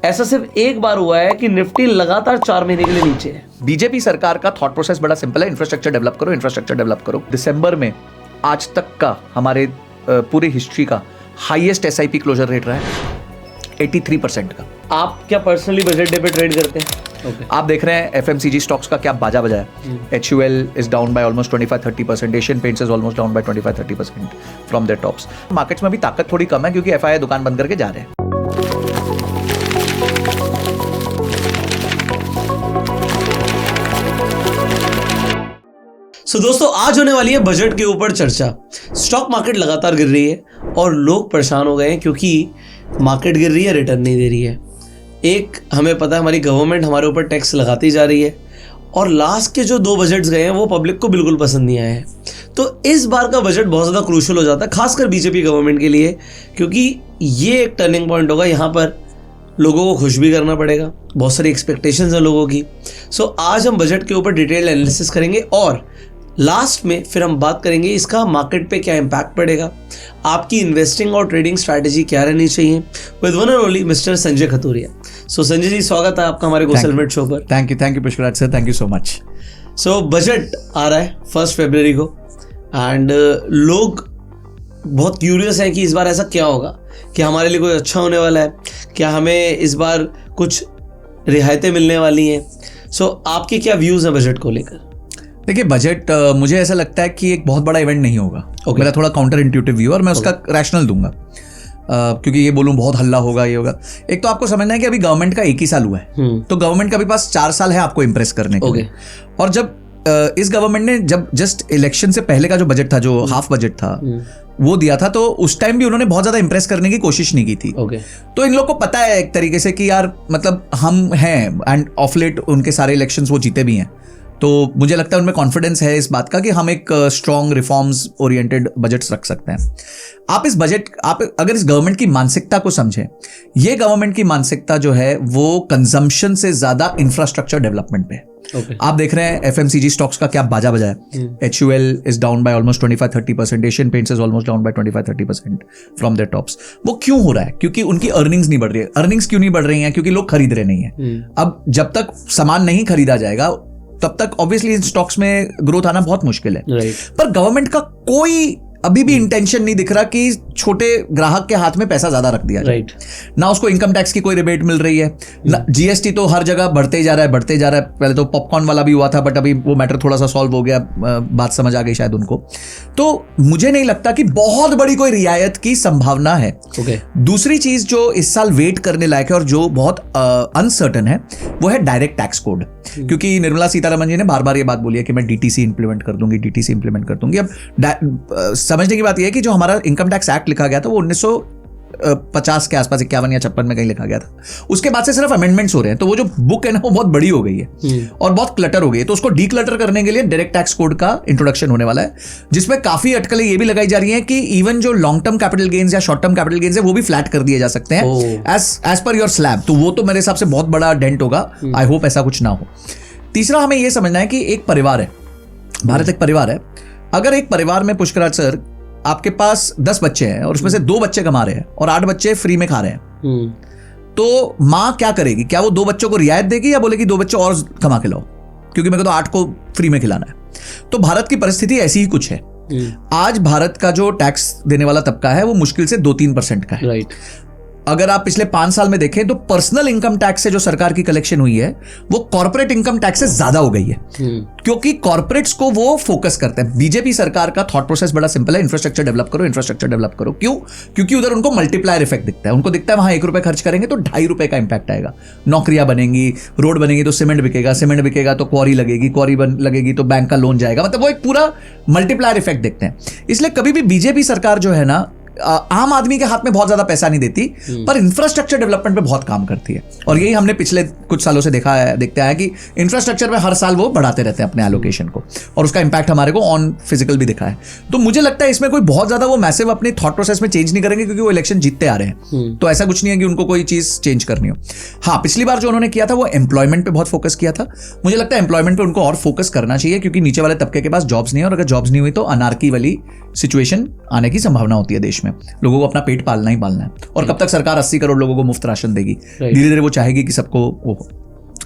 ऐसा सिर्फ एक बार हुआ है कि निफ्टी लगातार 4 महीने के लिए नीचे है। बीजेपी सरकार का थॉट प्रोसेस बड़ा सिंपल है, इंफ्रास्ट्रक्चर डेवलप करो, इंफ्रास्ट्रक्चर डेवलप करो। दिसंबर में आज तक का हमारे पूरी हिस्ट्री का हाईएस्ट एसआईपी क्लोजर रेट रहा है 83% का। आप क्या पर्सनली बजट डे पे ट्रेड करते हैं? आप देख रहे हैं एफएमसीजी स्टॉक्स का क्या बाजा बजा है। HUL is down by almost 25-30%, Asian Paints is almost down by 25-30% from their tops. Markets में भी ताकत थोड़ी कम है क्योंकि एफआई दुकान बंद करके जा रहे हैं। सो दोस्तों, आज होने वाली है बजट के ऊपर चर्चा। स्टॉक मार्केट लगातार गिर रही है और लोग परेशान हो गए हैं क्योंकि मार्केट गिर रही है, रिटर्न नहीं दे रही है। एक हमें पता है हमारी गवर्नमेंट हमारे ऊपर टैक्स लगाती जा रही है और लास्ट के जो 2 बजट्स गए हैं वो पब्लिक को बिल्कुल पसंद नहीं आए हैं। तो इस बार का बजट बहुत ज़्यादा क्रूशियल हो जाता है, खासकर बीजेपी गवर्नमेंट के लिए, क्योंकि ये एक टर्निंग पॉइंट होगा। यहाँ पर लोगों को खुश भी करना पड़ेगा, बहुत सारी एक्सपेक्टेशंस हैं लोगों की। सो आज हम बजट के ऊपर डिटेल एनालिसिस करेंगे और लास्ट में फिर हम बात करेंगे इसका मार्केट पे क्या इम्पैक्ट पड़ेगा, आपकी इन्वेस्टिंग और ट्रेडिंग स्ट्रैटेजी क्या रहनी चाहिए, with one and only mister Sanjay Khaturia. So Sanjay ji, स्वागत है आपका हमारे गोसेलमेट शो पर। Thank you Pushkaraj sir, thank you so much. So budget आ रहा है 1 फरवरी को एंड लोग बहुत क्यूरियस हैं कि इस बार ऐसा क्या होगा, क्या हमारे लिए कोई अच्छा होने वाला है, क्या हमें इस बार कुछ रियायतें मिलने वाली हैं। सो आपके क्या व्यूज़ हैं बजट को लेकर? देखिए, बजट मुझे ऐसा लगता है कि एक बहुत बड़ा इवेंट नहीं होगा। मेरा थोड़ा काउंटर इंट्यूटिव व्यू और मैं उसका रैशनल दूंगा, क्योंकि ये बोलूं बहुत हल्ला होगा, ये होगा। एक तो आपको समझना है कि अभी गवर्नमेंट का 1 ही साल हुआ है, तो गवर्नमेंट का भी पास 4 साल है आपको इम्प्रेस करने के लिए। और जब इस गवर्नमेंट ने जब जस्ट इलेक्शन से पहले का जो बजट था, जो हाफ बजट था, वो दिया था, तो उस टाइम भी उन्होंने बहुत ज्यादा इंप्रेस करने की कोशिश नहीं की थी। तो इन लोग को पता है एक तरीके से कि यार मतलब हम हैं, एंड ऑफ लेट उनके सारे इलेक्शंस वो जीते भी हैं। तो मुझे लगता है उनमें कॉन्फिडेंस है इस बात का कि हम एक स्ट्रॉन्ग रिफॉर्म्स ओरिएंटेड बजट्स रख सकते हैं। आप अगर इस गवर्नमेंट की मानसिकता को समझें, ये गवर्नमेंट की मानसिकता जो है वो कंजम्पशन से ज्यादा इंफ्रास्ट्रक्चर डेवलपमेंट पे है। आप देख रहे हैं एफएमसीजी स्टॉक्स का क्या बाजा बजा है। HUL is down by almost 25-30%, Asian Paints is almost down by 25-30% from their tops. वो क्यों हो रहा है? क्योंकि उनकी अर्निंग्स नहीं बढ़ रही है। अर्निंग्स क्यों नहीं बढ़ रही हैं? क्योंकि लोग खरीद रहे नहीं है। अब जब तक सामान नहीं खरीदा जाएगा तब तक ऑब्वियसली इन स्टॉक्स में ग्रोथ आना बहुत मुश्किल है। पर गवर्नमेंट का कोई अभी भी इंटेंशन नहीं दिख रहा कि छोटे ग्राहक के हाथ में पैसा ज्यादा रख दिया जाए। ना उसको इनकम टैक्स की कोई रिबेट मिल रही है, ना GST तो हर जगह बढ़ते ही जा रहा है। पहले तो पॉपकॉर्न वाला भी हुआ था, बट अभी वो मैटर थोड़ा सा सॉल्व हो गया, बात समझ आ गई शायद उनको। तो मुझे नहीं लगता कि बहुत बड़ी कोई रियायत की संभावना है। दूसरी चीज जो इस साल वेट करने लायक है और जो बहुत अनसर्टन है, वो है डायरेक्ट टैक्स कोड। क्योंकि निर्मला सीतारमण जी ने बार बार ये बात बोली है कि मैं DTC इंप्लीमेंट कर दूंगी। अब समझने की बात यह है कि जो हमारा इनकम टैक्स एक्ट लिखा गया था वो 1950 के आसपास 51 या 56 में कहीं लिखा गया था। उसके बाद से सिर्फ अमेंडमेंट्स हो रहे हैं, तो वो जो बुक है ना वो बहुत बड़ी हो गई है और बहुत क्लटर हो गई है। तो उसको डीक्लटर करने के लिए डायरेक्ट टैक्स कोड का इंट्रोडक्शन होने वाला है, जिसमें काफी अटकलें ये भी लगाई जा रही हैं कि इवन जो लॉन्ग टर्म कैपिटल गेन्स या शॉर्ट टर्म कैपिटल गेन्स है वो भी फ्लैट कर दिए जा सकते हैं एज पर योर स्लैब। तो वो तो मेरे हिसाब से बहुत बड़ा डेंट होगा। आई होप ऐसा कुछ ना हो। तीसरा, हमें यह समझना है कि एक परिवार है, भारत एक परिवार है। अगर एक परिवार में पुष्कराज सर आपके पास 10 बच्चे हैं और उसमें से 2 बच्चे कमा रहे हैं और 8 बच्चे फ्री में खा रहे हैं, तो माँ क्या करेगी? क्या वो 2 बच्चों को रियायत देगी या बोलेगी 2 बच्चे और कमा के लाओ, क्योंकि मेरे को तो 8 को फ्री में खिलाना है? तो भारत की परिस्थिति ऐसी ही कुछ है। आज भारत का जो टैक्स देने वाला तबका है वो मुश्किल से 2-3% का है। अगर आप पिछले 5 साल में देखें तो पर्सनल इनकम टैक्स से जो सरकार की कलेक्शन हुई है वो कॉर्पोरेट इनकम टैक्स से ज्यादा हो गई है, क्योंकि कॉर्पोरेट्स को वो फोकस करते हैं। बीजेपी सरकार का थॉट प्रोसेस बड़ा सिंपल है, इंफ्रास्ट्रक्चर डेवलप करो। क्यों? क्योंकि उधर उनको मल्टीप्लायर इफेक्ट दिखता है। उनको दिखता है वहां 1 रुपए खर्च करेंगे तो 2.5 रुपए का इंपैक्ट आएगा। नौकरियां बनेंगी, रोड बनेगी तो सीमेंट बिकेगा तो क्वारी लगेगी तो बैंक का लोन जाएगा। मतलब वो एक पूरा मल्टीप्लायर इफेक्ट देखते हैं। इसलिए कभी भी बीजेपी सरकार जो है ना आम आदमी के हाथ में बहुत ज्यादा पैसा नहीं देती, पर इंफ्रास्ट्रक्चर डेवलपमेंट पे बहुत काम करती है। और यही हमने पिछले कुछ सालों से देखते हैं कि इंफ्रास्ट्रक्चर में हर साल वो बढ़ाते रहते हैं अपने एलोकेशन को, और उसका इंपैक्ट हमारे को ऑन फिजिकल भी दिखा है। तो मुझे लगता है इसमें कोई बहुत ज्यादा वो मैसिव अपने थॉट प्रोसेस में चेंज नहीं करेंगे, क्योंकि वो इलेक्शन जीतते आ रहे हैं। तो ऐसा कुछ नहीं है कि उनको कोई चीज चेंज करनी हो। हाँ, पिछली बार जो उन्होंने किया था वो एम्प्लॉयमेंट पे बहुत फोकस किया था। मुझे लगता है एम्प्लॉयमेंट पे उनको और फोकस करना चाहिए, क्योंकि नीचे वाले तबके के पास जॉब्स नहीं है, और अगर जॉब्स नहीं हुई तो अनार्की वाली सिचुएशन आने की संभावना होती है देश में। में, लोगों को अपना पेट पालना ही पालना है। और कब तक सरकार 80 करोड़ लोगों को मुफ्त राशन देगी? धीरे धीरे वो चाहेगी कि सबको वो।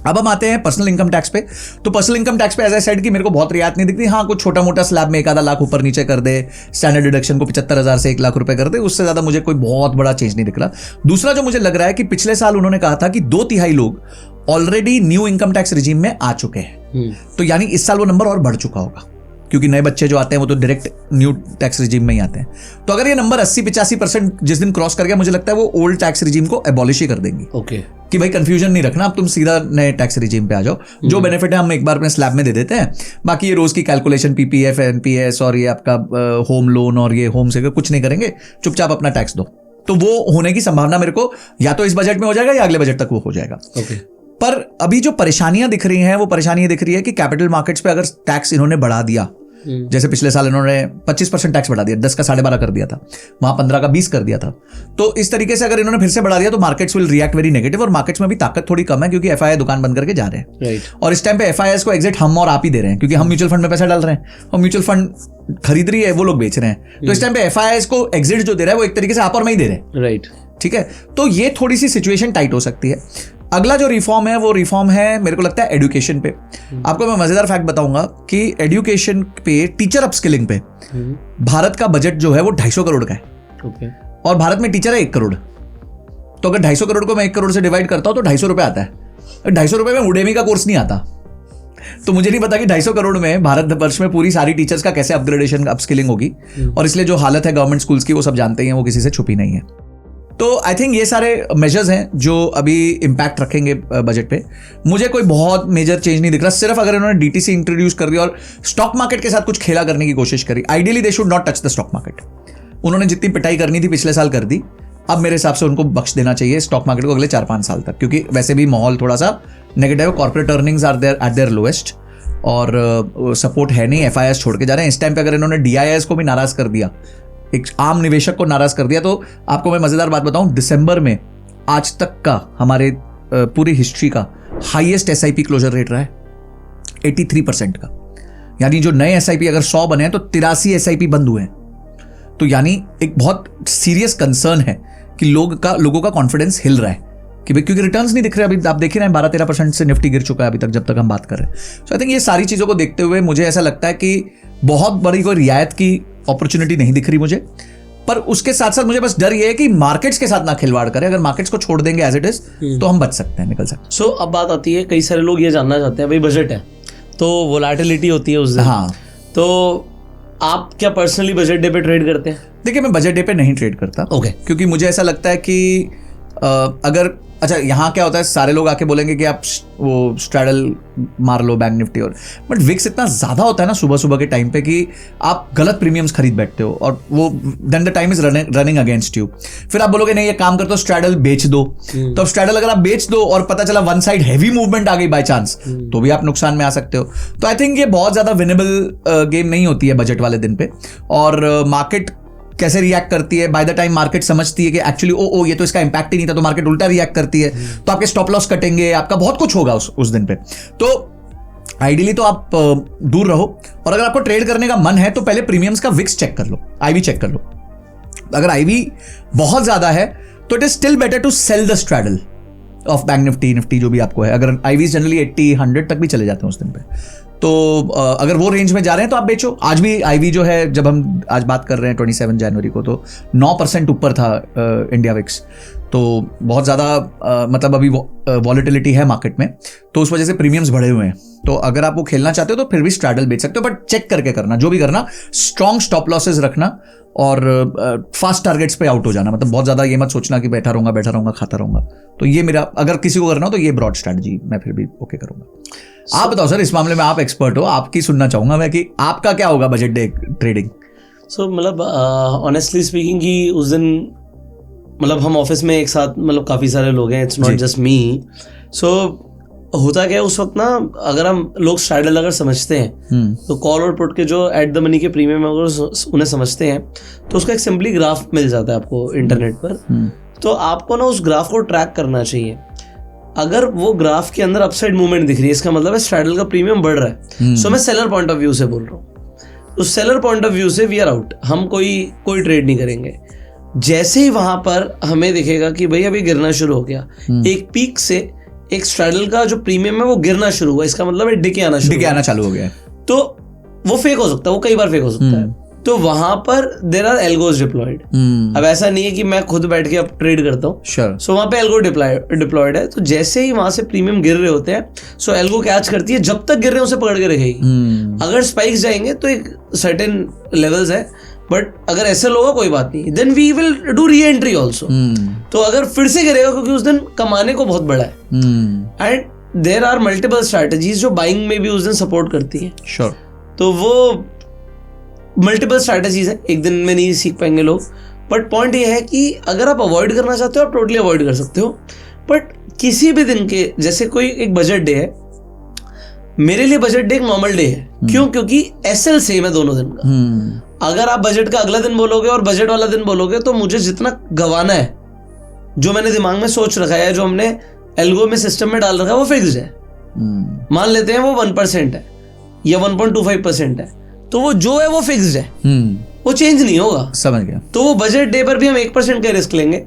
अब हम आते हैं पर्सनल इनकम टैक्स पे। तो पर्सनल इनकम टैक्स पे एज आई सेड कि मेरे को बहुत रियायत नहीं दिखती। हाँ, कुछ छोटा मोटा स्लैब में 1-आधा लाख ऊपर नीचे कर दे, स्टैंडर्ड डिडक्शन को 75,000 से 1 लाख रुपए कर दे, उससे ज्यादा मुझे कोई बहुत बड़ा चेंज नहीं दिख रहा। दूसरा जो मुझे लग रहा है कि पिछले साल उन्होंने कहा था कि 2/3 लोग already knew income tax regime में आ चुके हैं, तो यानी इस साल वो नंबर और बढ़ चुका होगा, क्योंकि नए बच्चे जो आते हैं वो तो डायरेक्ट न्यू टैक्स रिजीम में ही आते हैं। तो अगर ये नंबर 80-85% जिस दिन क्रॉस कर गया, मुझे लगता है वो ओल्ड टैक्स रिजीम को एबॉलिश ही कर देंगे। ओके, कि भाई कंफ्यूजन नहीं रखना, अब तुम सीधा नए टैक्स रिजीम पे आ जाओ। जो बेनिफिट है हम एक बार अपने स्लैब में दे देते हैं, बाकी ये रोज की कैलकुलेशन पीपीएफ, एनपीएस और ये आपका होम लोन और ये होम से कुछ नहीं करेंगे, चुपचाप अपना टैक्स दो। तो वो होने की संभावना मेरे को या तो इस बजट में हो जाएगा या अगले बजट तक वो हो जाएगा। ओके। पर अभी जो परेशानियां दिख रही हैं, वो परेशानी दिख रही है कि कैपिटल मार्केट्स पे अगर टैक्स इन्होंने बढ़ा दिया, जैसे पिछले साल इन्होंने 25% टैक्स बढ़ा दिया, 10 का 12.5 कर दिया था, वहां 15 का 20 कर दिया था। तो इस तरीके से अगर इन्होंने फिर से बढ़ा दिया तो markets will react very negative, और मार्केट्स में भी ताकत थोड़ी कम है क्योंकि एफआईआई दुकान बंद करके जा रहे हैं। और इस टाइम पे एफआईआईस को एग्जिट हम और आप ही दे रहे हैं, क्योंकि हम म्यूचुअल फंड में पैसा डाल रहे हैं और म्यूचुअल फंड खरीद रही है, वो लोग बेच रहे हैं। तो इस टाइम पे एफआईआईस को एग्जिट जो दे रहा है वो एक तरीके से आप और मैं ही दे रहे हैं। राइट, ठीक है। तो ये थोड़ी सी सिचुएशन टाइट हो सकती है। अगला जो रिफॉर्म है वो रिफॉर्म है मेरे को लगता है एजुकेशन पे। आपको मैं मजेदार फैक्ट बताऊंगा कि एजुकेशन पे, टीचर अपस्किलिंग पे भारत का बजट जो है वो 250 करोड़ का है। ओके। और भारत में टीचर है 1 करोड़। तो अगर 250 करोड़ को मैं 1 करोड़ से डिवाइड करता हूं तो 250 रुपए आता है। 250 रुपए में उडेमी का कोर्स नहीं आता। तो मुझे नहीं पता कि 250 करोड़ में भारत वर्ष में पूरी सारी टीचर्स का कैसे अपग्रेडेशन, अपस्किलिंग होगी। और इसलिए जो हालत है गवर्नमेंट स्कूल्स की वो सब जानते हैं, वो किसी से छुपी नहीं है। तो आई थिंक ये सारे मेजर्स हैं जो अभी इम्पैक्ट रखेंगे बजट पे। मुझे कोई बहुत मेजर चेंज नहीं दिख रहा। सिर्फ अगर इन्होंने डीटीसी इंट्रोड्यूस कर दिया और स्टॉक मार्केट के साथ कुछ खेला करने की कोशिश करी, ideally they should not touch the stock market. उन्होंने जितनी पिटाई करनी थी पिछले साल कर दी, अब मेरे हिसाब से उनको बख्श देना चाहिए स्टॉक मार्केट को अगले 4-5 साल तक, क्योंकि वैसे भी माहौल थोड़ा सा नेगेटिव है। Corporate earnings are there at their lowest और सपोर्ट है नहीं। एफआईआईएस छोड़ के जा रहे हैं। इस टाइम पे अगर इन्होंने डीआईआईएस को भी नाराज कर दिया, एक आम निवेशक को नाराज कर दिया, तो आपको मैं मजेदार बात बताऊं, दिसंबर में आज तक का हमारे पूरी हिस्ट्री का हाईएस्ट एसआईपी क्लोजर रेट रहा है 83% का। यानी जो नए एसआईपी अगर 100 बने हैं तो 83 एसआईपी बंद हुए हैं। तो यानी एक बहुत सीरियस कंसर्न है कि लोगों का कॉन्फिडेंस हिल रहा है कि भाई, क्योंकि रिटर्न्स नहीं दिख रहे। अभी आप देख रहे हैं 12-13% से निफ्टी गिर चुका है अभी तक, जब तक हम बात कर रहे हैं। सो आई थिंक ये सारी चीजों को देखते हुए मुझे ऐसा लगता है कि बहुत बड़ी कोई रियायत की अपॉर्चुनिटी नहीं दिख रही मुझे। पर उसके साथ साथ मुझे बस डर ये है कि मार्केट्स के साथ ना खिलवाड़ करें। अगर मार्केट्स को छोड़ देंगे एज इट इज तो हम बच सकते हैं, निकल सकते हैं। सो अब बात आती है, कई सारे लोग ये जानना चाहते हैं, भाई बजट है तो वोलेटिलिटी होती है उस दिन। हाँ, तो आप क्या पर्सनली बजट डे पे ट्रेड करते हैं? देखिए, मैं बजट डे पे नहीं ट्रेड करता। ओके। क्योंकि मुझे ऐसा लगता है कि अगर अच्छा, यहाँ क्या होता है, सारे लोग आके बोलेंगे कि आप वो स्ट्रैडल मार लो बैंक निफ्टी और, बट विक्स इतना ज्यादा होता है ना सुबह सुबह के टाइम पे कि आप गलत प्रीमियम्स खरीद बैठते हो और वो then the time is running against you. फिर आप बोलोगे नहीं, ये काम कर दो, स्ट्रैडल बेच दो। तो अब स्ट्रैडल अगर आप बेच दो और पता चला वन साइड हैवी मूवमेंट आ गई बाय चांस, तो भी आप नुकसान में आ सकते हो। तो आई थिंक ये बहुत ज्यादा विनेबल गेम नहीं होती है बजट वाले दिन पे। और मार्केट कैसे रिएक्ट करती है, बाय द टाइम मार्केट समझती है कि एक्चुअली ओ ये तो इसका इंपैक्ट ही नहीं था, तो मार्केट उल्टा रिएक्ट करती है। तो आपके स्टॉप लॉस कटेंगे, आपका बहुत कुछ होगा उस दिन पे। तो आइडियली तो आप दूर रहो। और अगर आपको ट्रेड करने का मन है तो पहले प्रीमियम्स का विक्स चेक कर लो, आईवी चेक कर लो। अगर आईवी बहुत ज्यादा है तो it is still better to sell the straddle of bank Nifty जो भी आपको है। अगर आईवी जनरली 80-100 तक भी चले जाते हैं उस दिन पे, तो अगर वो रेंज में जा रहे हैं तो आप बेचो। आज भी आईवी जो है, जब हम आज बात कर रहे हैं 27 जनवरी को, तो 9% ऊपर था इंडिया विक्स। तो बहुत ज़्यादा मतलब अभी वॉलेटिलिटी है मार्केट में, तो उस वजह से प्रीमियम्स बढ़े हुए हैं। तो अगर आप वो खेलना चाहते हो तो फिर भी स्ट्रैडल बेच सकते हो, बट चेक करके करना। जो भी करना, स्ट्रॉन्ग स्टॉप लॉसेस रखना और फास्ट टारगेट्स पे आउट हो जाना। मतलब बहुत ज़्यादा ये मत सोचना कि बैठा रहूंगा खाता रहूंगा। तो ये मेरा, अगर किसी को करना हो तो ये ब्रॉड स्ट्रैटेजी मैं फिर भी ओके करूंगा। आप बताओ सर, इस मामले में आप एक्सपर्ट हो, आपकी सुनना चाहूंगा मैं कि आपका क्या होगा बजट डे ट्रेडिंग। सो मतलब ऑनेस्टली स्पीकिंग कि उस दिन मतलब हम ऑफिस में एक साथ मतलब काफ़ी सारे लोग हैं, इट्स नॉट जस्ट मी। सो होता क्या है उस वक्त ना, अगर हम लोग स्ट्रैडल अगर समझते हैं तो कॉल और पुट के जो एट द मनी के प्रीमियम अगर उन्हें समझते हैं तो उसका एक सिंपली ग्राफ मिल जाता है आपको इंटरनेट पर। तो आपको ना उस ग्राफ को ट्रैक करना चाहिए। अगर वो ग्राफ के अंदर अपसाइड मूवमेंट दिख रही है, इसका मतलब है स्ट्रैडल का प्रीमियम बढ़ रहा है। सो मैं सेलर पॉइंट ऑफ व्यू से बोल रहा हूँ। उस सेलर पॉइंट ऑफ व्यू से वी आर आउट, हम कोई ट्रेड नहीं करेंगे। जैसे ही वहां पर हमें दिखेगा कि भाई अभी गिरना शुरू हो गया, एक पीक से एक स्ट्रैडल का जो प्रीमियम है वो गिरना शुरू हुआ, इसका मतलब है डिके आना चालू हो गया, तो वो फेक हो सकता है, वो कई बार फेक हो सकता है। तो वहां पर देयर आर एल्गोज डिप्लॉयड। अब ऐसा नहीं है कि मैं खुद बैठ के अब ट्रेड करता हूँ, सो वहां पे एल्गो डिप्लॉयड है। तो जैसे ही वहां से प्रीमियम गिर रहे होते हैं, सो एल्गो कैच करती है, जब तक गिर रहे हैं उसे पकड़ के रखेगी। अगर स्पाइक्स जाएंगे तो एक सर्टेन लेवल्स है, बट अगर एसएल होगा कोई बात नहीं, then we will do re entry also. तो अगर फिर से गिरेगा, क्योंकि उस दिन कमाने को बहुत बड़ा है, and there are multiple strategies जो बाइंग में भी उस दिन सपोर्ट करती है। Sure. तो वो मल्टीपल स्ट्रैटेजीज है, एक दिन में नहीं सीख पाएंगे लोग, बट पॉइंट ये है कि अगर आप अवॉइड करना चाहते हो आप टोटली अवॉइड कर सकते हो। बट किसी भी दिन के, जैसे कोई एक बजट डे है, मेरे लिए बजट डे एक नॉर्मल डे है। क्यों? क्योंकि एसएल सेम है दोनों दिन का। अगर आप बजट का अगला दिन बोलोगे और बजट वाला दिन बोलोगे, तो मुझे जितना गंवाना है, जो मैंने दिमाग में सोच रखा है, जो हमने एल्गो में सिस्टम में डाल रखा है, वो फिक्स्ड है। मान लेते हैं वो 1% है या 1.25% है, तो वो जो है वो फिक्स्ड है, वो चेंज नहीं होगा। समझ गया। तो वो बजट डे पर भी हम 1% का रिस्क लेंगे,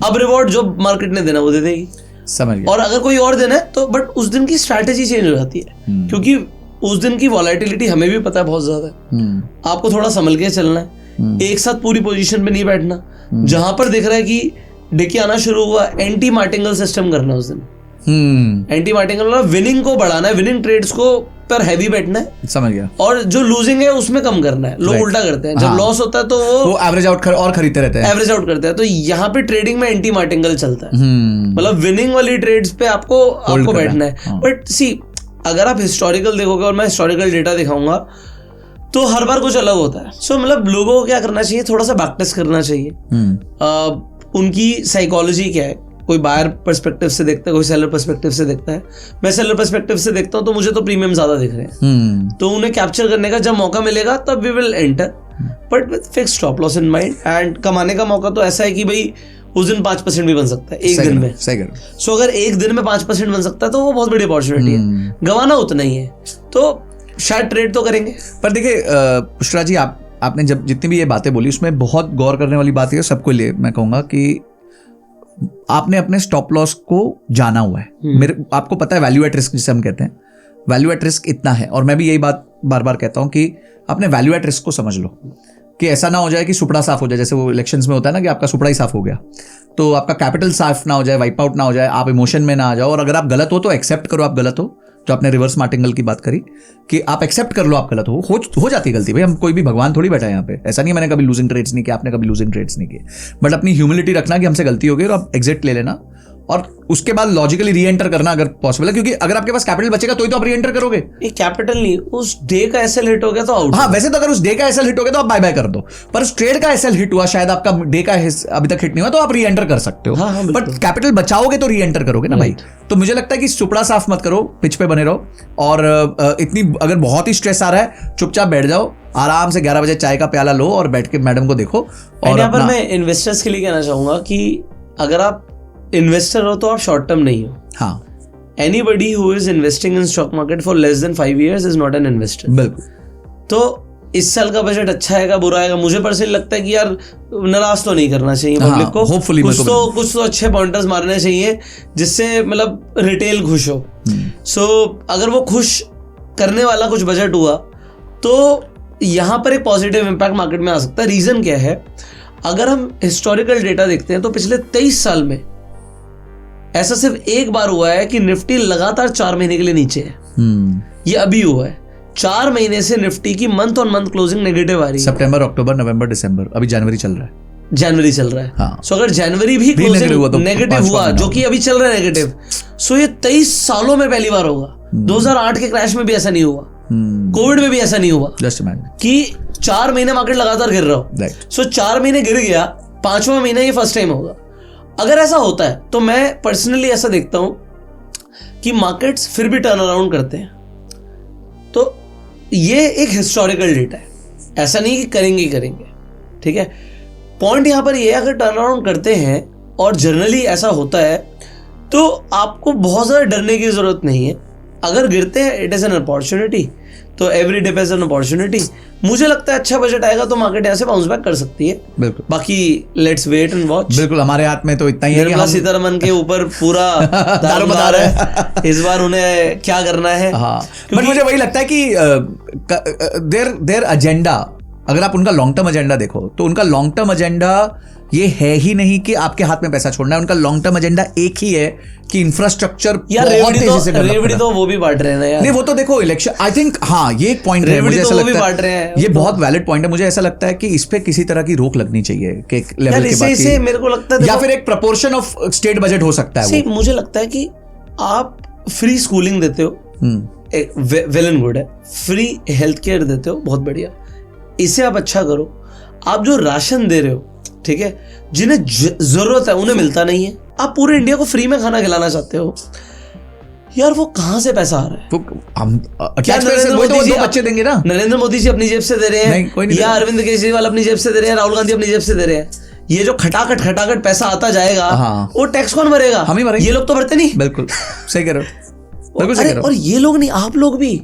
अब रिवॉर्ड जो मार्केट ने देना वो दे देगी। समझ गया। और अगर कोई और दिन है तो बट उस दिन की स्ट्रैटेजी चेंज हो जाती है, क्योंकि उस दिन की वॉलेटिलिटी हमें भी पता है बहुत ज्यादा है। आपको थोड़ा संभल के चलना है, एक साथ पूरी पोजीशन पे नहीं बैठना। जहां पर दिख रहा है कि डिके आना शुरू हुआ, एंटी मार्टिंगल सिस्टम करना उस दिन। एंटी मार्टिंगल मतलब विनिंग को बढ़ाना है, विनिंग ट्रेड्स को पर हैवी बैठना है। समझ गया। और जो लूजिंग है उसमें कम करना है। लोग उल्टा करते हैं, जब लॉस होता है तो वो एवरेज आउट और खरीदते रहते हैं, एवरेज आउट करते हैं। तो यहाँ पे ट्रेडिंग में एंटी मार्टिंगल चलता है, मतलब विनिंग वाली ट्रेड्स पे आपको बैठना है। बट सी, अगर आप हिस्टोरिकल देखोगे और मैं हिस्टोरिकल डेटा दिखाऊंगा तो हर बार कुछ अलग होता है। सो मतलब लोगों को क्या करना चाहिए, थोड़ा सा बैक टेस्ट करना चाहिए। उनकी साइकोलॉजी क्या है, कोई बायर पर्सपेक्टिव से देखता है, कोई सेलर पर्सपेक्टिव से देखता है। मैं सेलर पर्सपेक्टिव से देखता हूँ तो मुझे तो प्रीमियम ज्यादा दिख रहे हैं, तो उन्हें कैप्चर करने का जब मौका मिलेगा तब we will enter, but with fixed stop loss in mind. And कमाने का मौका तो ऐसा है कि भाई उस दिन 5% भी बन सकता है एक दिन में। सो अगर एक दिन में 5% बन सकता है तो वो बहुत बड़ी अपॉर्चुनिटी है, गंवाना उतना ही है, तो शायद ट्रेड तो करेंगे। पर देखिए पुष्करा जी, आपने जब जितनी भी ये बातें बोली उसमें बहुत गौर करने वाली बात है सबको लिए मैं कहूँगा कि आपने अपने स्टॉप लॉस को जाना हुआ है। आपको पता है वैल्यू एट रिस्क जिसे हम कहते हैं, वैल्यू एट रिस्क इतना है। और मैं भी यही बात बार बार कहता हूं कि अपने वैल्यू एट रिस्क को समझ लो, कि ऐसा ना हो जाए कि सुपड़ा साफ हो जाए, जैसे वो इलेक्शंस में होता है ना कि आपका सुपड़ा ही साफ हो गया, तो आपका कैपिटल साफ ना हो जाए, वाइप आउट ना हो जाए, आप इमोशन में ना आ जाओ। और अगर आप गलत हो तो एक्सेप्ट करो आप गलत हो, जो आपने रिवर्स मार्टिंगल की बात करी कि आप एक्सेप्ट कर लो आप गलत हो जाती है गलती। भाई हम कोई भी भगवान थोड़ी बैठा है यहाँ पे, ऐसा नहीं मैंने कभी लूजिंग ट्रेड्स नहीं किया, आपने कभी लूजिंग ट्रेड्स नहीं किए, बट अपनी ह्यूमिलिटी रखना कि हमसे गलती हो गई और आप एग्जिट ले लेना और उसके बाद लॉजिकली री एंटर करना अगर पॉसिबल है, क्योंकि अगर आपके पास कैपिटल बचेगा तो ही तो आप री एंटर करोगे। ये कैपिटल नहीं, उस डे का एसएल हिट हो गया तो आउट। हाँ, वैसे तो अगर उस डे का एसएल हिट हो गया तो आप बाय बाय कर दो, पर उस ट्रेड का एसएल हिट हुआ, शायद आपका डे का अभी तक हिट नहीं हुआ, तो आप री एंटर कर सकते हो। हाँ, बट कैपिटल बचाओगे तो री एंटर करोगे ना भाई। तो मुझे लगता है कि सुपड़ा साफ मत करो, पिच पे बने रहो, और इतनी अगर बहुत ही स्ट्रेस आ रहा है चुपचाप बैठ जाओ, आराम से 11 बजे चाय का प्याला लो और बैठ के मैडम को देखो। और यहाँ पर मैं इन्वेस्टर्स के लिए कहना चाहूंगा कि अगर आप इन्वेस्टर हो तो आप शॉर्ट टर्म नहीं हो। हाँ, anybody who is investing in stock market for less than 5 years is not an investor. बिल्कुल। तो इस साल का बजट अच्छा आएगा बुरा आएगा, मुझे पर्सनली लगता है कि यार नाराज तो नहीं करना चाहिए पब्लिक को। होपफुली कुछ तो अच्छे पॉइंटर्स मारने चाहिए जिससे मतलब रिटेल खुश हो। सो अगर वो खुश करने वाला कुछ बजट हुआ तो यहाँ पर एक पॉजिटिव इम्पैक्ट मार्केट में आ सकता है। रीजन क्या है, अगर हम हिस्टोरिकल डेटा देखते हैं तो पिछले 23 साल में ऐसा सिर्फ एक बार हुआ है कि निफ्टी लगातार 4 महीने के लिए नीचे है। ये अभी हुआ है, 4 महीने से निफ्टी की month on month closing negative आ रही है। सितंबर, अक्टूबर, नवंबर, दिसंबर, अभी जनवरी चल रहा है। जनवरी चल रहा है। हाँ। सो अगर जनवरी भी क्लोजिंग नेगेटिव हुआ, जो कि अभी चल रहा है नेगेटिव, सो ये 23 सालों में पहली बार होगा। 2008 के क्रैश में भी ऐसा नहीं हुआ, कोविड में भी ऐसा नहीं हुआ कि 4 महीने मार्केट लगातार गिर रहा हो। सो 4 महीने गिर गया, 5वां महीना ये फर्स्ट टाइम होगा। अगर ऐसा होता है तो मैं पर्सनली ऐसा देखता हूं कि मार्केट्स फिर भी टर्न अराउंड करते हैं। तो ये एक हिस्टोरिकल डेटा है, ऐसा नहीं कि करेंगे ही करेंगे, ठीक है। पॉइंट यहां पर ये है, अगर टर्न अराउंड करते हैं और जनरली ऐसा होता है तो आपको बहुत ज़्यादा डरने की ज़रूरत नहीं है। अगर गिरते हैं इट इज़ एन अपॉर्चुनिटी, तो every day is an opportunity. मुझे लगता है अच्छा बजट आएगा तो मार्केट यहाँ से बाउंस बैक कर सकती है। बिल्कुल, बाकी लेट्स वेट एंड वॉच। बिल्कुल, हमारे हाथ में तो इतना ही है कि निर्मला हम सीतारमन के ऊपर पूरा दारोमदार है इस बार, उन्हें क्या करना है। हाँ, बट मुझे वही लगता है कि देयर एजेंडा, अगर आप उनका लॉन्ग टर्म एजेंडा देखो तो उनका लॉन्ग टर्म एजेंडा ये है ही नहीं कि आपके हाथ में पैसा छोड़ना है। उनका लॉन्ग टर्म एजेंडा एक ही है कि इंफ्रास्ट्रक्चर रेवड़ी तो वो भी बांट रहे हैं ना यार। नहीं, वो तो देखो इलेक्शन, आई थिंक, हाँ ये एक पॉइंट है, मुझे ऐसा लगता है ये बहुत वैलिड पॉइंट है। मुझे ऐसा लगता है कि इस पे किसी तरह की रोक लगनी चाहिए कि एक लेवल के बाद मेरे को लगता है या फिर एक प्रपोर्शन ऑफ स्टेट बजट हो सकता है। मुझे लगता है कि आप फ्री स्कूलिंग देते हो, वेल एंड गुड है, फ्री हेल्थ केयर देते हो, बहुत बढ़िया, इसे आप अच्छा करो। आप जो राशन दे रहे हो, ठीक है, जिन्हें जरूरत है उन्हें मिलता नहीं है, आप पूरे इंडिया को फ्री में खाना खिलाना चाहते हो यार, वो कहाँ से पैसा आ रहा है? क्या नरेंद्र मोदी जी बच्चे देंगे ना? नरेंद्र मोदी जी अपनी जेब से दे रहे हैं, या अरविंद केजरीवाल अपनी जेब से दे रहे हैं, राहुल गांधी अपनी जेब से दे रहे हैं। ये जो खटाखट पैसा आता जाएगा, वो टैक्स कौन भरेगा? हम ही भरेंगे। ये लोग तो भरते नहीं। बिल्कुल सही कह रहे हो, बिल्कुल सही कह रहे हो। और ये लोग नहीं, आप लोग भी।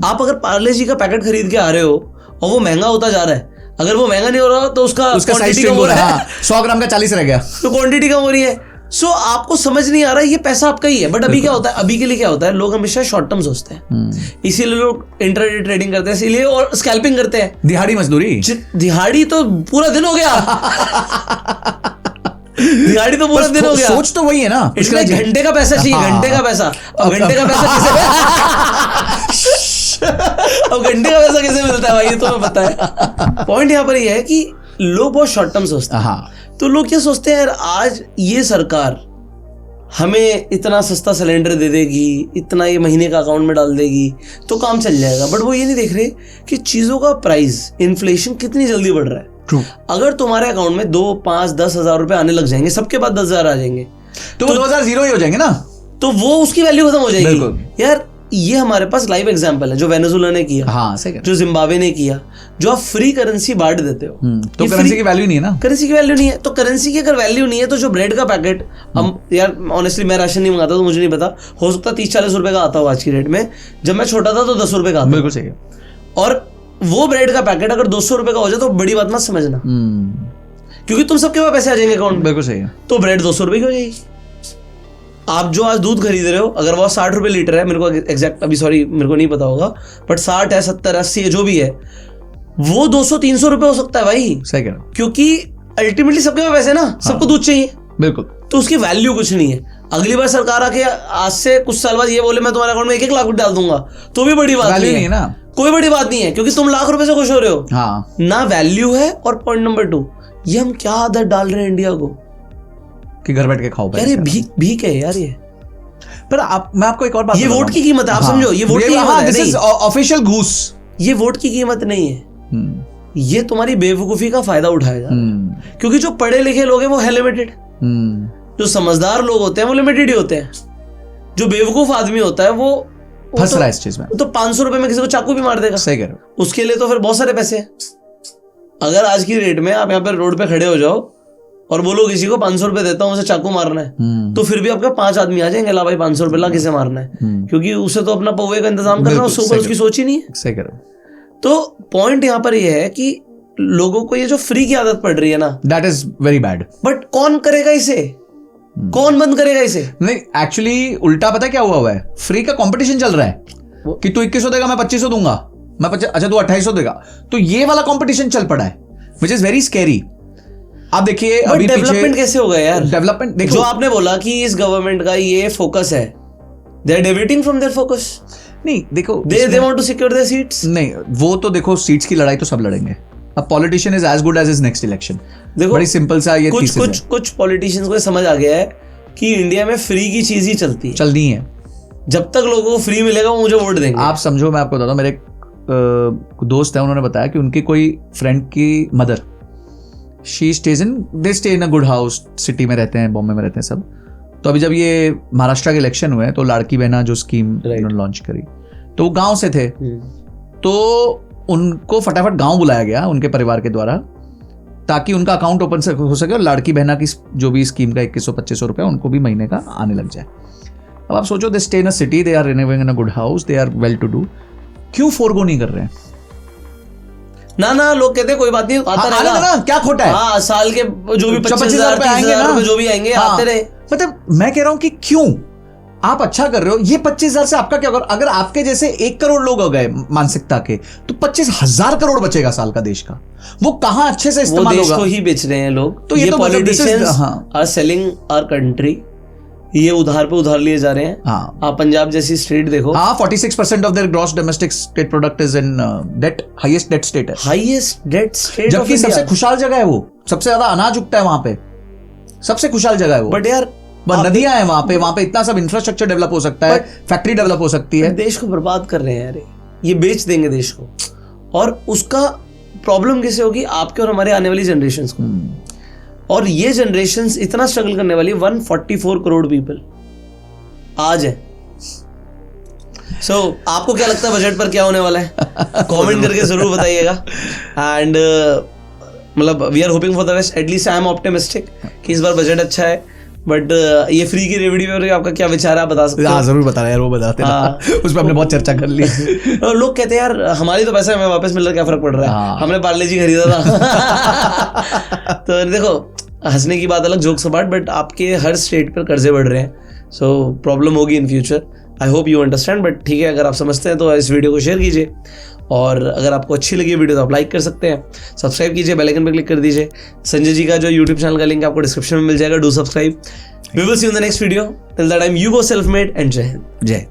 आप अगर पार्ले जी का पैकेट खरीद के आ रहे हो और वो महंगा होता जा रहा है, अगर वो महंगा नहीं हो रहा तो उसका क्वांटिटी कम हो रहा है, 100 ग्राम का 40 रह गया, तो क्वांटिटी कम हो रही है। सो आपको समझ नहीं आ रहा है ये पैसा आपका ही है। बट अभी क्या होता है, अभी के लिए क्या होता है, लोग हमेशा शॉर्ट टर्म सोचते हैं, इसीलिए लोग इंटरडे ट्रेडिंग करते हैं, इसीलिए और स्कैल्पिंग करते हैं। दिहाड़ी मजदूरी, दिहाड़ी तो पूरा दिन हो गया दिहाड़ी तो पूरा दिन हो गया। सोच तो वही है ना, इसमें घंटे का पैसा चाहिए, घंटे का पैसा। अब घंटे का पैसा अब घंटे का पैसा कैसे मिलता है भाई, ये तो मैं पता है। पॉइंट यहाँ पर ये है कि लोग बहुत शॉर्ट टर्म सोचते हैं। हाँ, तो लोग क्या सोचते हैं यार, आज ये सरकार हमें इतना सस्ता सिलेंडर दे देगी, इतना ये महीने का अकाउंट में डाल देगी तो काम चल जाएगा। बट वो ये नहीं देख रहे कि चीजों का प्राइस, इन्फ्लेशन कितनी जल्दी बढ़ रहा है। True. अगर तुम्हारे अकाउंट में 2, 5, 10 हजार रुपए आने लग जाएंगे, सबके पास 10,000 आ जाएंगे, तो 2000 जीरो ही हो जाएंगे ना, तो वो उसकी वैल्यू खत्म हो जाएगी। यार ये हमारे पास लाइव एग्जांपल है, जो वेनेजुला ने किया, हाँ, सही, जो जिम्बाब्वे ने किया। जो आप फ्री करेंसी बांट देते हो, तो करेंसी की वैल्यू नहीं है ना, करेंसी की वैल्यू नहीं है। तो करेंसी की अगर वैल्यू नहीं है तो जो ब्रेड का पैकेट, हम यार ऑनेस्टली मैं राशन नहीं मंगाता तो मुझे नहीं पता, हो सकता 30-40 रुपए का आता हो आज की रेट में। जब मैं छोटा था तो 10 रुपए का आता। बिल्कुल सही है। और वो ब्रेड का पैकेट अगर 200 रुपए का हो जाए तो बड़ी बात मत समझना, क्योंकि तुम सबके पास पैसे आ जाएंगे अकाउंट में। बिल्कुल सही है। तो ब्रेड 200 रुपए की हो जाएगी। आप जो आज दूध खरीद रहे हो, अगर वो 60 रुपए लीटर है, मेरे को एग्जैक्ट अभी सॉरी मेरे को नहीं पता होगा, बट 60 है, 70, 80 है, जो भी है, वो 200-300 रुपए हो सकता है भाई। सही कह रहे हो, क्योंकि अल्टीमेटली सबके पास पैसे ना, सबको दूध चाहिए। बिल्कुल, तो उसकी वैल्यू कुछ नहीं है। अगली बार सरकार आके आज से कुछ साल बाद ये बोले मैं तुम्हारे अकाउंट में 1-1 लाख रुपए डाल दूंगा, तो भी बड़ी बात नहीं है ना, कोई बड़ी बात नहीं है, क्योंकि तुम लाख रुपए से खुश हो रहे हो। हाँ, ना वैल्यू है। और पॉइंट नंबर 2, ये हम क्या आदत डाल रहे हैं इंडिया को कि घर बैठ के खाओ यार, ये भीख है यार ये। पर मैं आपको एक और बात, ये वोट की कीमत है, आप समझो, ये वोट की कीमत है, दिस इज ऑफिशियल घूस। ये वोट की कीमत नहीं है, ये तुम्हारी बेवकूफी का फायदा उठाया जा रहा है। क्योंकि जो पढ़े लिखे लोग हैं वो है लिमिटेड, जो समझदार लोग होते हैं वो लिमिटेड ही होते हैं। जो बेवकूफ आदमी होता है वो फंस रहा है इस चीज में, तो 500 रुपए में किसी को चाकू भी मार देगा। सही कह रहे हो। उसके लिए तो फिर बहुत सारे पैसे हैं। अगर आज की रेट में आप यहाँ पे रोड पे खड़े हो जाओ और बोलो किसी को 500 रुपए देता हूँ, उसे चाकू मारना है, तो फिर भी आपका 5 आदमी आ जाएंगे, ला भाई 500 रुपए ला, किसे मारना है, क्योंकि उसे तो अपना पौवे का इंतजाम करना, उसके ऊपर उसकी सोच ही नहीं है। सही कह रहे हो। तो पॉइंट यहाँ पर यह है कि लोगों को ये जो फ्री की आदत पड़ रही है ना, that is very bad. But कौन करेगा इसे, कौन बंद करेगा इसे? नहीं, एक्चुअली उल्टा पता क्या हुआ है, फ्री का कंपटीशन चल रहा है कि तू 2100 देगा, मैं 2500 दूंगा, मैं अच्छा तू 2800 देगा, तो ये वाला कंपटीशन चल पड़ा है, व्हिच इज वेरी स्कैरी। आप देखिए अभी डेवलपमेंट कैसे होगा यार, डेवलपमेंट देखो, जो आपने बोला कि इस गवर्नमेंट का ये फोकस है, they are deviating from their focus. नहीं देखो, they want to secure their seats. नहीं, वो तो देखो सीट्स की लड़ाई तो सब लड़ेंगे। अब politician is as good as his next election. देखो बड़ी सिंपल सा ये कुछ पॉलिटिशियंस को समझ आ गया है कि इंडिया में फ्री की चीज ही चलनी है। जब तक लोगों को फ्री मिलेगा वो मुझे वोट देंगे। आप समझो, मैं आपको बताता हूँ, मेरे एक दोस्त है, उन्होंने बताया कि उनकी कोई फ्रेंड की mother, they stay in a good house, city में रहते हैं, बॉम्बे में रहते हैं सब। तो अभी जब ये महाराष्ट्र के इलेक्शन हुए तो लाड़की बहना जो स्कीम उन्होंने लॉन्च करी, तो वो गांव से थे, तो उनको फटाफट गांव बुलाया गया उनके परिवार के द्वारा, ताकि उनका अकाउंट ओपन हो सके और लाड़की बहना की जो भी स्कीम का 2100-2500 रुपया उनको भी महीने का आने लग जाए। अब आप सोचो, they stay in a city, they are living in a good house, they are well to do, क्यों फोरगो नहीं कर रहे हैं? ना लोग कहते हैं कोई बात नहीं, आता रहेगा ना, क्या खोटा है? हाँ, साल के जो भी 25,000 रुपए आएंगे ना, जो भी आएंगे आते रहे। मतलब मैं कह रहा हूं कि क्यों आप अच्छा कर रहे हो, ये 25,000 से आपका क्या होगा? अगर आपके जैसे 1 करोड़ लोग हो गए मानसिकता के, तो 25,000 करोड़ बचेगा साल का देश का। वो कहां अच्छे से इस्तेमाल होगा? देश को ही बेच रहे हैं लोग। तो ये politicians are selling our country, ये उधार पे उधार लिए जा रहे हैं। हाँ, आप पंजाब जैसी स्टेट देखो। हाँ, 46% of their gross domestic state product is in debt, highest debt state है, हाईएस्ट डेट स्टेट, जबकि सबसे खुशहाल जगह है वो, सबसे ज्यादा अनाज उगता है वहां पे, सबसे खुशहाल जगह है वो। बट यार नदियां हैं वहां पे इतना सब इंफ्रास्ट्रक्चर डेवलप हो सकता है, फैक्ट्री डेवलप हो सकती है। देश को बर्बाद कर रहे हैं यार, ये बेच देंगे देश को, और उसका प्रॉब्लम कैसे होगी? आपके और हमारे आने वाली जनरेशंस को। और ये जनरेशंस इतना स्ट्रगल करने वाली, 144 करोड़ पीपल आज है। सो आपको क्या लगता है बजट पर क्या होने वाला है? कमेंट करके जरूर बताइएगा। एंड मतलब we are hoping for the best, at least I am optimistic कि इस बार बजट अच्छा है। बट ये फ्री की वीडियो में आपका क्या विचार है, आप बता सकते हैं? जरूर बता यार, वो बताते हैं, उस पर हमने बहुत चर्चा कर ली। लोग कहते हैं यार हमारी तो पैसा हमें वापस मिल रहा है, क्या फर्क पड़ रहा है, हमने पार्ले जी खरीदा था। तो देखो, हंसने की बात अलग, जोक्स अपार्ट, बट आपके हर स्टेट पर कर्जे बढ़ रहे हैं, सो प्रॉब्लम होगी in future. I hope you understand. But ठीक है, अगर आप समझते हैं तो इस वीडियो को शेयर कीजिए, और अगर आपको अच्छी लगी वीडियो तो आप लाइक कर सकते हैं, सब्सक्राइब कीजिए, बेल आइकन पर क्लिक कर दीजिए। संजय जी का जो यूट्यूब चैनल का लिंक आपको डिस्क्रिप्शन में मिल जाएगा, do subscribe. We will see you in the next video, till that time you go self made and जय हिंद। जय।